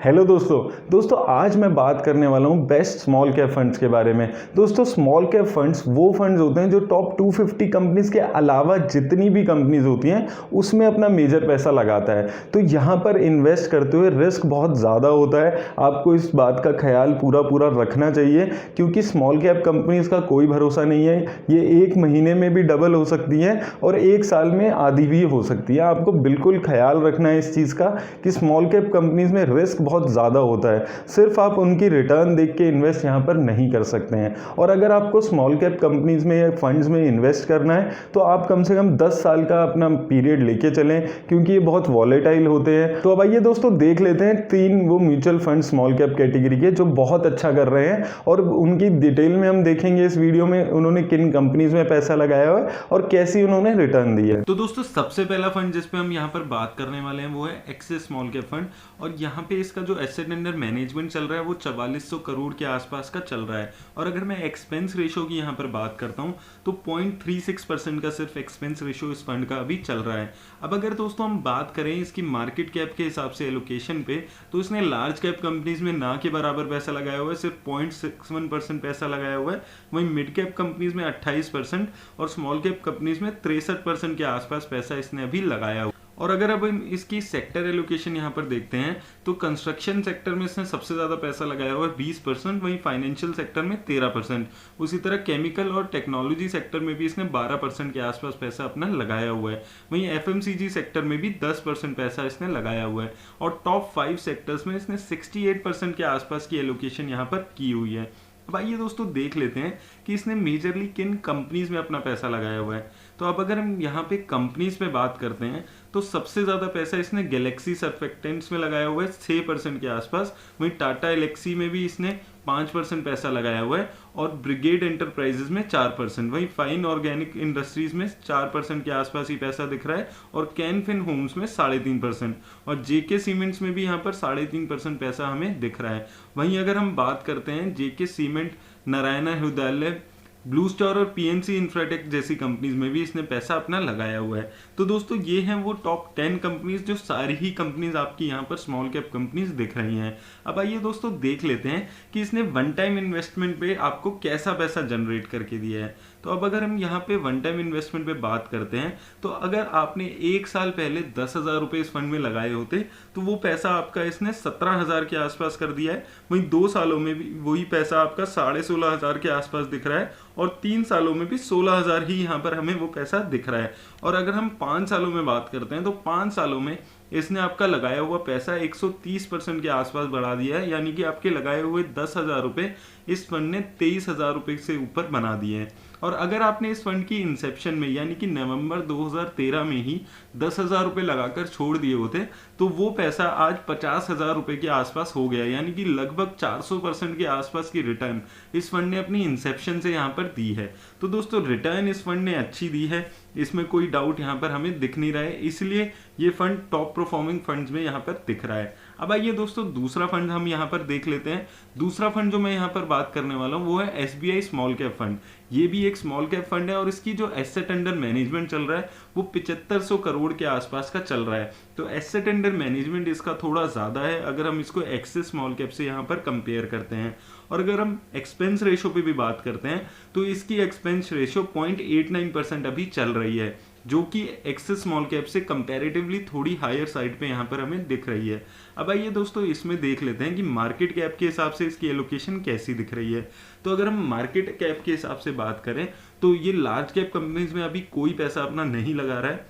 Hello दोस्तों आज मैं बात करने वाला हूँ बेस्ट स्मॉल कैप फंड्स के बारे में। दोस्तों स्मॉल कैप फंड्स वो फंड्स होते हैं जो टॉप 250 कंपनीज के अलावा जितनी भी कंपनीज होती हैं उसमें अपना मेजर पैसा लगाता है। तो यहाँ पर इन्वेस्ट करते हुए रिस्क बहुत ज़्यादा होता है, आपको इस बात का ख्याल पूरा रखना चाहिए क्योंकि स्मॉल कैप कंपनीज का कोई भरोसा नहीं है। ये एक महीने में भी डबल हो सकती है और एक साल में आधी भी हो सकती है। आपको बिल्कुल ख्याल रखना है इस चीज़ का कि स्मॉल कैप कंपनीज में रिस्क बहुत ज़्यादा होता है। सिर्फ आप उनकी रिटर्न देख के इन्वेस्ट यहाँ पर नहीं कर सकते हैं। और अगर आपको स्मॉल कैप कंपनीज में या फंड्स में इन्वेस्ट करना है तो आप कम से कम 10 साल का अपना पीरियड लेके चलें क्योंकि ये बहुत वॉलेटाइल होते हैं। तो अब आइए दोस्तों देख लेते हैं 3 वो mutual fund small cap category के जो बहुत अच्छा कर रहे हैं और उनकी डिटेल में हम देखेंगे इस वीडियो में उन्होंने किन कंपनीज में पैसा लगाया हुआ है और कैसी उन्होंने रिटर्न दी है। तो दोस्तों सबसे पहला फंड जिस पे हम यहाँ पर बात करने वाले हैं वो है एक्सिस स्मॉल कैप फंड और यहाँ पे इसका जो एसेट अंडर मैनेजमेंट चल रहा है वो 4400 करोड़ के आसपास का चल रहा है। और अगर मैं एक्सपेंस रेशो की यहाँ पर बात करता हूँ तो 0.36% का सिर्फ एक्सपेंस रेशो इस फंड का अभी चल रहा है। अब अगर दोस्तों हम बात करें इसकी मार्केट कैप के हिसाब से एलोकेशन पे तो इसने लार्ज कैप कंपनीज में ना के बराबर पैसा लगाया हुआ है, सिर्फ 0.61% पैसा लगाया हुआ है। वहीं मिड कैप कंपनीज में 28% और स्मॉल कैप कंपनीज में 63% के आसपास पैसा इसने अभी लगाया हुआ। और अगर अब इसकी सेक्टर एलोकेशन यहाँ पर देखते हैं तो कंस्ट्रक्शन सेक्टर में इसने सबसे ज्यादा पैसा लगाया हुआ है 20%, वहीं फाइनेंशियल सेक्टर में 13%, उसी तरह केमिकल और टेक्नोलॉजी सेक्टर में भी इसने 12% के आसपास पैसा अपना लगाया हुआ है। वहीं एफएमसीजी सेक्टर में भी 10% पैसा इसने लगाया हुआ है और टॉप 5 सेक्टर्स में इसने 68% के आसपास की एलोकेशन यहाँ पर की हुई है। अब आइए दोस्तों देख लेते हैं कि इसने मेजरली किन कंपनीज में अपना पैसा लगाया हुआ है। तो अब अगर हम यहाँ पे कंपनीज पे बात करते हैं तो सबसे ज्यादा पैसा इसने गैलेक्सी सर्फेक्टेंट्स में लगाया हुआ है 6% के आसपास। वहीं टाटा एलेक्सी में भी इसने 5% पैसा लगाया हुआ है और ब्रिगेड एंटरप्राइजेज में 4%। वहीं फाइन ऑर्गेनिक इंडस्ट्रीज में 4% के आसपास ही पैसा दिख रहा है और कैनफिन होम्स में 3.5% और जेके सीमेंट्स में भी यहाँ पर 3.5% पैसा हमें दिख रहा है। वहीं अगर हम बात करते हैं JK Cement, Narayana Hrudayalaya, Blue Star और पीएनसी इंफ्राटेक जैसी कंपनीज में भी इसने पैसा अपना लगाया हुआ है। तो दोस्तों ये हैं वो टॉप 10 कंपनीज जो सारी ही कंपनीज आपकी यहाँ पर स्मॉल कैप कंपनीज दिख रही हैं। अब आइए दोस्तों देख लेते हैं कि इसने वन टाइम इन्वेस्टमेंट पे आपको कैसा पैसा जनरेट करके दिया है। तो अब अगर हम यहाँ पे वन टाइम इन्वेस्टमेंट पे बात करते हैं तो अगर आपने 1 साल पहले 10,000 रुपए इस फंड में लगाए होते तो वो पैसा आपका इसने 17,000 के आसपास कर दिया है। वहीं 2 सालों में भी वही पैसा आपका 16,500 के आसपास दिख रहा है और 3 सालों में भी 16,000 ही यहाँ पर हमें वो पैसा दिख रहा है। और अगर हम 5 सालों में बात करते हैं तो 5 सालों में इसने आपका लगाया हुआ पैसा 130% के आसपास बढ़ा दिया है, यानी कि आपके लगाए हुए 10,000 रुपए इस फंड ने 23,000 रुपए से ऊपर बना दिए हैं। और अगर आपने इस फंड की इंसेप्शन में यानी कि नवंबर 2013 में ही 10,000 रुपए लगाकर छोड़ दिए होते तो वो पैसा आज 50,000 रुपए के आसपास हो गया, यानी कि लगभग 400% के आसपास की रिटर्न इस फंड ने अपनी इंसेप्शन से यहाँ पर दी है। तो दोस्तों रिटर्न इस फंड ने अच्छी दी है, इसमें कोई डाउट यहाँ पर हमें दिख नहीं रहा है, इसलिए ये फंड टॉप परफॉर्मिंग फंड्स में यहाँ पर दिख रहा है। अब आइए दोस्तों दूसरा फंड हम यहाँ पर देख लेते हैं। दूसरा फंड जो मैं यहाँ पर बात करने वाला हूँ वो है एसबीआई स्मॉल कैप फंड। ये भी एक स्मॉल कैप फंड है और इसकी जो एसेट अंडर मैनेजमेंट चल रहा है वो 7500 करोड़ के आसपास का चल रहा है। तो एसेट अंडर मैनेजमेंट इसका थोड़ा ज्यादा है अगर हम इसको एक्सिस स्मॉल कैप से यहाँ पर कंपेयर करते हैं। और अगर हम एक्सपेंस रेशो पे भी बात करते हैं तो इसकी एक्सपेंस रेशो 0.89% अभी चल रही है, जो कि एक्सिस स्मॉल कैप से कंपैरेटिवली थोड़ी हायर साइड पे यहाँ पर हमें दिख रही है। अब आइए दोस्तों इसमें देख लेते हैं कि मार्केट कैप के हिसाब से इसकी एलोकेशन कैसी दिख रही है। तो अगर हम मार्केट कैप के हिसाब से बात करें तो ये लार्ज कैप कंपनीज में अभी कोई पैसा अपना नहीं लगा रहा है।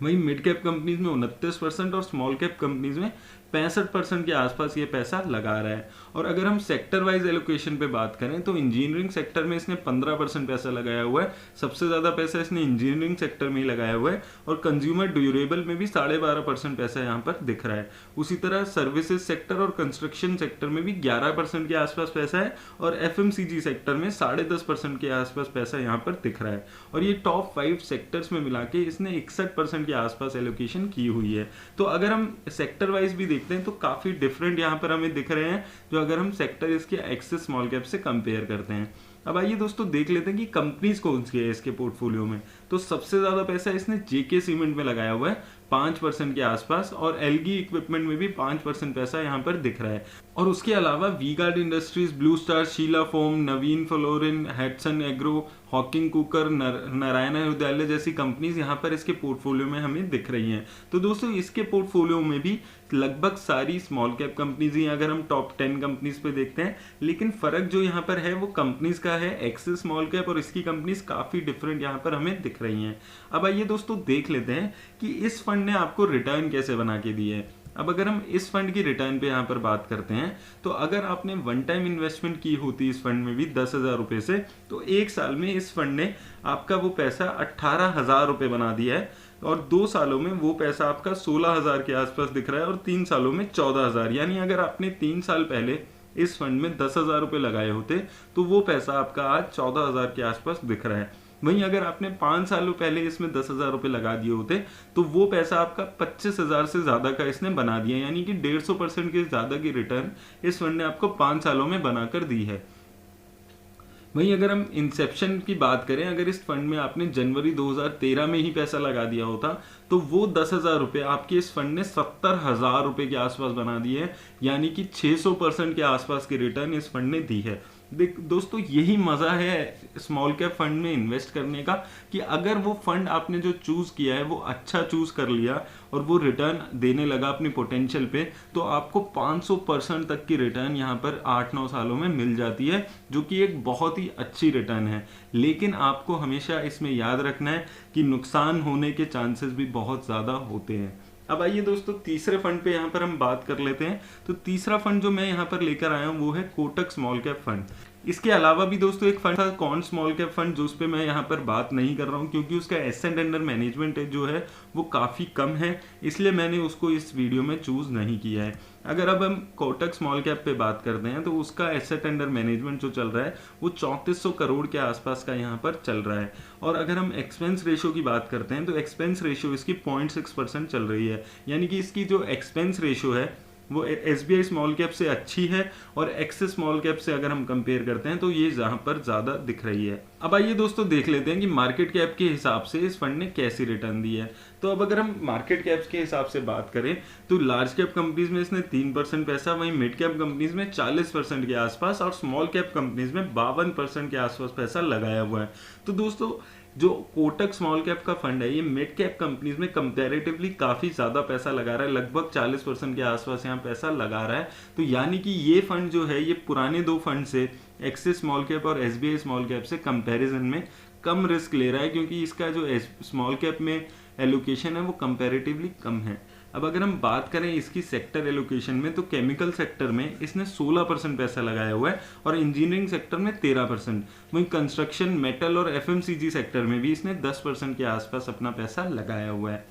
वहीं मिड कैप कंपनीज में 29% और स्मॉल कैप कंपनीज में 65% के आसपास ये पैसा लगा रहा है। और अगर हम सेक्टर वाइज एलोकेशन पे बात करें तो इंजीनियरिंग सेक्टर में इसने 15% पैसा लगाया हुआ है, सबसे ज्यादा पैसा इसने इंजीनियरिंग सेक्टर में ही लगाया हुआ है। और कंज्यूमर ड्यूरेबल में भी 12.5% पैसा यहाँ पर दिख रहा है। उसी तरह सर्विसेज सेक्टर और कंस्ट्रक्शन सेक्टर में भी 11% के आसपास पैसा है और एफएमसीजी सेक्टर में 10.5% के आसपास पैसा यहाँ पर दिख रहा है। और ये टॉप 5 सेक्टर्स में मिला के इसने 61% के आसपास एलोकेशन की हुई है। तो अगर हम सेक्टर वाइज भी देखते हैं तो काफी डिफरेंट यहाँ पर हमें दिख रहे हैं जो अगर हम सेक्टर इसके एक्सिस स्मॉल कैप से कंपेयर करते हैं। अब आइए दोस्तों देख लेते हैं कि कंपनीज कौन सी है इसके पोर्टफोलियो में। तो सबसे ज्यादा पैसा इसने जेके सीमेंट में लगाया हुआ है 5% के आसपास, और एलगी इक्विपमेंट में भी 5% पैसा यहाँ पर दिख रहा है। और उसके अलावा V Guard Industries, Blue Star, Sheela Foam, Navin Fluorine, Hatsun Agro, Hawkins Cooker, Narayana Hrudayalaya जैसी कंपनीज यहाँ पर इसके पोर्टफोलियो में हमें दिख रही हैं। तो दोस्तों इसके पोर्टफोलियो में भी लगभग सारी स्मॉल कैप कंपनीज ही, अगर हम टॉप 10 कंपनीज पे देखते हैं, लेकिन फर्क जो यहाँ पर है वो कंपनीज का है। एक्सिस स्मॉल कैप और इसकी कंपनीज काफी डिफरेंट यहाँ पर हमें दिख रही हैं। अब आइए दोस्तों देख लेते हैं कि इस फंड ने आपको रिटर्न कैसे बना के दिए है। अब अगर हम इस फंड की रिटर्न पे यहाँ पर बात करते हैं, तो अगर आपने वन टाइम इन्वेस्टमेंट की होती इस फंड में भी 10,000 रुपए से, तो एक साल में इस फंड ने आपका वो पैसा 18,000 रुपए बना दिया है, और 2 सालों में वो पैसा आपका 16,000 के आसपास दिख रहा है, और 3 सालों में 14,000। यानी अगर आपने 3 साल पहले इस फंड में 10,000 रुपए लगाए होते तो वो पैसा आपका आज 14,000 के आसपास दिख रहा है। वहीं अगर आपने 5 सालों पहले इसमें 10,000 रुपए लगा दिए होते तो वो पैसा आपका 25,000 से ज्यादा का इसने बना दिया, यानी कि 150% के ज्यादा की रिटर्न इस फंड ने आपको 5 सालों में बनाकर दी है। वहीं अगर हम इंसेप्शन की बात करें, अगर इस फंड में आपने जनवरी 2013 में ही पैसा लगा दिया होता तो वो 10,000 रुपए आपके इस फंड ने 70,000 रुपए के आसपास बना दिए है, यानी कि 600% के आसपास की रिटर्न इस फंड ने दी है। दोस्तों यही मजा है स्मॉल कैप फंड में इन्वेस्ट करने का, कि अगर वो फंड आपने जो चूज किया है वो अच्छा चूज कर लिया और वो रिटर्न देने लगा अपनी पोटेंशियल पे, तो आपको 500% तक की रिटर्न यहाँ पर 8-9 सालों में मिल जाती है, जो कि एक बहुत ही अच्छी रिटर्न है। लेकिन आपको हमेशा इसमें याद रखना है कि नुकसान होने के चांसेस भी बहुत ज्यादा होते हैं। अब आइए दोस्तों तीसरे फंड पे यहाँ पर हम बात कर लेते हैं। तो तीसरा फंड जो मैं यहाँ पर लेकर आया हूँ वो है कोटक स्मॉल कैप फंड। इसके अलावा भी दोस्तों एक फंड था कौन स्मॉल कैप फंड, जो उस पे मैं यहाँ पर बात नहीं कर रहा हूँ क्योंकि उसका एसेट अंडर मैनेजमेंट जो है वो काफी कम है, इसलिए मैंने उसको इस वीडियो में चूज नहीं किया है। अगर अब हम कोटक स्मॉल कैप पे बात करते हैं तो उसका एसेट अंडर मैनेजमेंट जो चल रहा है वो 3400 करोड़ के आसपास का यहाँ पर चल रहा है। और अगर हम एक्सपेंस रेशियो की बात करते हैं तो एक्सपेंस रेशियो इसकी 0.6% चल रही है, यानी कि इसकी जो एक्सपेंस रेशियो है वो एसबीआई स्मॉल कैप से अच्छी है, और एक्सिस स्मॉल कैप से अगर हम कंपेयर करते हैं तो ये जहां पर ज्यादा दिख रही है। अब आइए दोस्तों देख लेते हैं कि मार्केट कैप के हिसाब से इस फंड ने कैसी रिटर्न दी है। तो अब अगर हम मार्केट कैप्स के हिसाब से बात करें तो लार्ज कैप कंपनीज में इसने 3% पैसा, वहीं मिड कैप कंपनीज में 40% के आसपास, और स्मॉल कैप कंपनीज में 52% के आसपास पैसा लगाया हुआ है। तो दोस्तों जो कोटक स्मॉल कैप का फंड है ये मिड कैप कंपनीज में कंपैरेटिवली काफी ज्यादा पैसा लगा रहा है, लगभग 40% के आसपास यहाँ पैसा लगा रहा है। तो यानी कि ये फंड जो है ये पुराने 2 फंड से, एक्सिस स्मॉल कैप और एसबीआई स्मॉल कैप से कंपैरिजन में कम रिस्क ले रहा है, क्योंकि इसका जो स्मॉल कैप में एलोकेशन है वो कंपैरेटिवली कम है। अब अगर हम बात करें इसकी सेक्टर एलोकेशन में, तो केमिकल सेक्टर में इसने 16% पैसा लगाया हुआ है और इंजीनियरिंग सेक्टर में 13%। वहीं कंस्ट्रक्शन, मेटल और एफएमसीजी सेक्टर में भी इसने 10% के आसपास अपना पैसा लगाया हुआ है।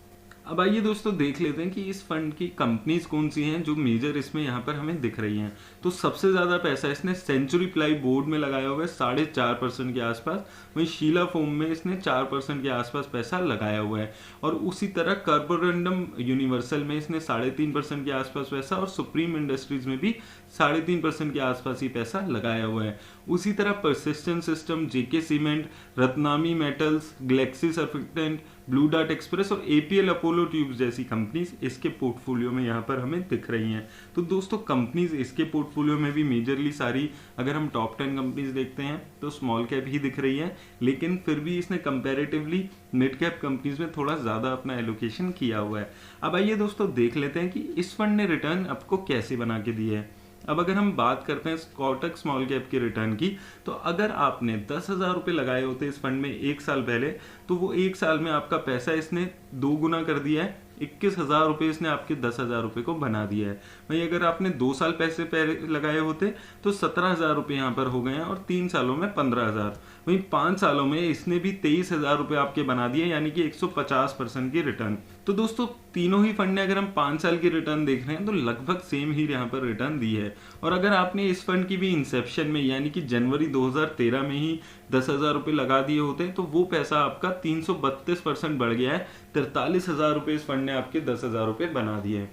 अब आइए दोस्तों देख लेते हैं कि इस फंड की कंपनीज कौन सी हैं जो मेजर इसमें यहाँ पर हमें दिख रही हैं। तो सबसे ज्यादा पैसा इसने सेंचुरी प्लाई बोर्ड में लगाया हुआ है 4.5% के आसपास, वहीं शीला फोम में इसने 4% के आसपास पैसा लगाया हुआ है, और उसी तरह कार्बोरंडम यूनिवर्सल में इसने 3.5% के आसपास पैसा, और सुप्रीम इंडस्ट्रीज में भी 3.5% के आसपास ही पैसा लगाया हुआ है। उसी तरह Persistent System, JK Cement, Ratnamani Metals, Galaxy Surfactant, Blue Dart Express और एपीएल अपोलो ट्यूब्स जैसी कंपनीज इसके पोर्टफोलियो में यहाँ पर हमें दिख रही हैं। तो दोस्तों कंपनीज इसके पोर्टफोलियो में भी मेजरली सारी, अगर हम टॉप 10 कंपनीज देखते हैं तो स्मॉल कैप ही दिख रही है, लेकिन फिर भी इसने कंपैरेटिवली मिड कैप कंपनीज में थोड़ा ज्यादा अपना एलोकेशन किया हुआ है। अब आइए दोस्तों देख लेते हैं कि इस फंड ने रिटर्न आपको कैसे बना के दी है। अब अगर हम बात करते हैं कोटक स्मॉल कैप के रिटर्न की, तो अगर आपने 10,000 रुपए लगाए होते इस फंड में 1 साल पहले, तो वो 1 साल में आपका पैसा इसने 2 गुना कर दिया है, 21,000 रुपए इसने आपके 10,000 रुपए को बना दिया है। वहीं अगर आपने 2 साल पैसे पहले लगाए होते तो 17,000 रुपए यहाँ पर हो गए हैं, और 3 सालों में 15,000। वहीं 5 सालों में इसने भी 23,000 रुपए आपके बना दिए, यानी कि 150% की रिटर्न। तो दोस्तों तीनों ही फंड ने, अगर हम 5 साल की रिटर्न देख रहे हैं तो लगभग सेम ही यहाँ पर रिटर्न दी है। और अगर आपने इस फंड की भी इंसेप्शन में, यानी कि जनवरी 2013 में ही 10,000 रुपए लगा दिए होते तो वो पैसा आपका 332% बढ़ गया है, 43,000 रुपए इस फंड ने आपके 10,000 रुपए बना दिए हैं।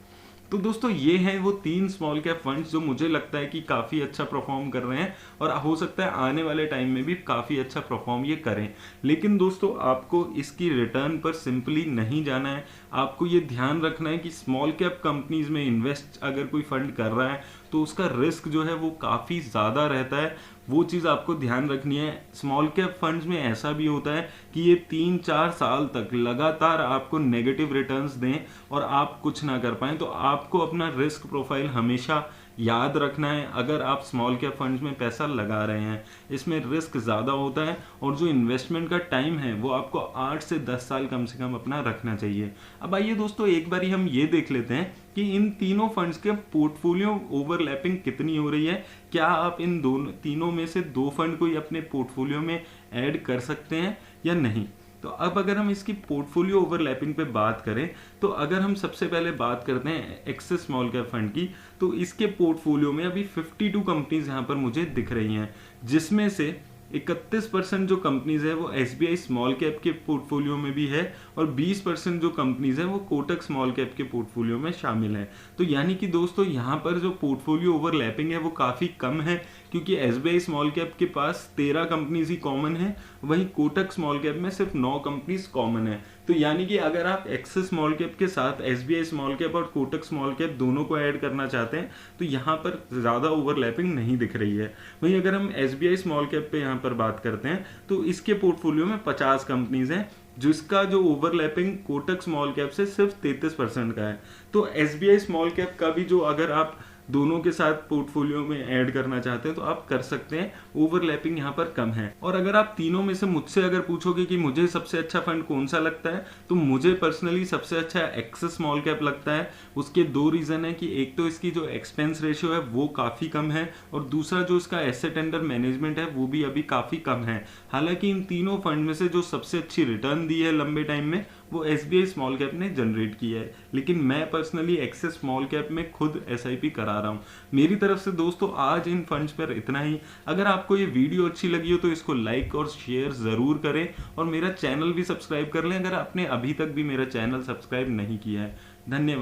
तो दोस्तों ये हैं वो 3 स्मॉल कैप फंड्स जो मुझे लगता है कि काफ़ी अच्छा परफॉर्म कर रहे हैं और हो सकता है आने वाले टाइम में भी काफ़ी अच्छा परफॉर्म ये करें। लेकिन दोस्तों आपको इसकी रिटर्न पर सिंपली नहीं जाना है, आपको ये ध्यान रखना है कि स्मॉल कैप कंपनीज में इन्वेस्ट अगर कोई फंड कर रहा है तो उसका रिस्क जो है वो काफ़ी ज़्यादा रहता है। वो चीज़ आपको ध्यान रखनी है। स्मॉल कैप फंड्स में ऐसा भी होता है कि ये 3-4 साल तक लगातार आपको नेगेटिव रिटर्न्स दें और आप कुछ ना कर पाएं, तो आपको अपना रिस्क प्रोफाइल हमेशा याद रखना है। अगर आप स्मॉल कैप फंड्स में पैसा लगा रहे हैं, इसमें रिस्क ज़्यादा होता है और जो इन्वेस्टमेंट का टाइम है वो आपको 8 से 10 साल कम से कम अपना रखना चाहिए। अब आइए दोस्तों एक बारी हम ये देख लेते हैं कि इन तीनों फंड्स के पोर्टफोलियो ओवरलैपिंग कितनी हो रही है। क्या आप इन तीनों में से 2 फंड को अपने पोर्टफोलियो में ऐड कर सकते हैं या नहीं। तो अब अगर हम इसकी पोर्टफोलियो ओवरलैपिंग पे बात करें, तो अगर हम सबसे पहले बात करते हैं एक्सिस स्मॉल कैप फंड की, तो इसके पोर्टफोलियो में अभी 52 कंपनीज यहाँ पर मुझे दिख रही हैं, जिसमें से 31% जो कंपनीज है वो SBI स्मॉल कैप के पोर्टफोलियो में भी है और 20% जो कंपनीज है वो कोटक स्मॉल कैप के पोर्टफोलियो में शामिल है। तो यानी कि दोस्तों यहाँ पर जो पोर्टफोलियो ओवरलैपिंग है वो काफ़ी कम है, क्योंकि SBI स्मॉल कैप के पास 13 कंपनीज ही कॉमन है, वहीं कोटक स्मॉल कैप में सिर्फ 9 कंपनीज कॉमन है। तो यानी कि अगर आप एक्सिस स्मॉल कैप के साथ SBI स्मॉल कैप और कोटक स्मॉल कैप दोनों को ऐड करना चाहते हैं तो यहाँ पर ज़्यादा ओवरलैपिंग नहीं दिख रही है। वहीं अगर हम SBI स्मॉल कैप पे यहाँ पर बात करते हैं तो इसके पोर्टफोलियो में 50 कंपनीज हैं, जिसका जो ओवरलैपिंग कोटक स्मॉल कैप से सिर्फ 33% का है। तो SBI स्मॉल कैप का भी जो अगर आप दोनों के साथ पोर्टफोलियो में ऐड करना चाहते हैं तो आप कर सकते हैं, ओवरलैपिंग यहाँ पर कम है। और अगर आप तीनों में से मुझसे अगर पूछोगे कि मुझे सबसे अच्छा फंड कौन सा लगता है, तो मुझे पर्सनली सबसे अच्छा एक्सिस स्मॉल कैप लगता है। उसके 2 रीज़न है कि एक तो इसकी जो एक्सपेंस रेशियो है वो काफ़ी कम है और दूसरा जो इसका एसेट अंडर मैनेजमेंट है वो भी अभी काफ़ी कम है। हालांकि इन तीनों फंड में से जो सबसे अच्छी रिटर्न दी है लंबे टाइम में वो SBI स्मॉल कैप ने जनरेट की है, लेकिन मैं पर्सनली एक्सिस स्मॉल कैप में खुद SIP करा रहा हूँ। मेरी तरफ से दोस्तों आज इन फंड्स पर इतना ही। अगर आपको ये वीडियो अच्छी लगी हो तो इसको लाइक और शेयर ज़रूर करें और मेरा चैनल भी सब्सक्राइब कर लें अगर आपने अभी तक भी मेरा चैनल सब्सक्राइब नहीं किया है। धन्यवाद।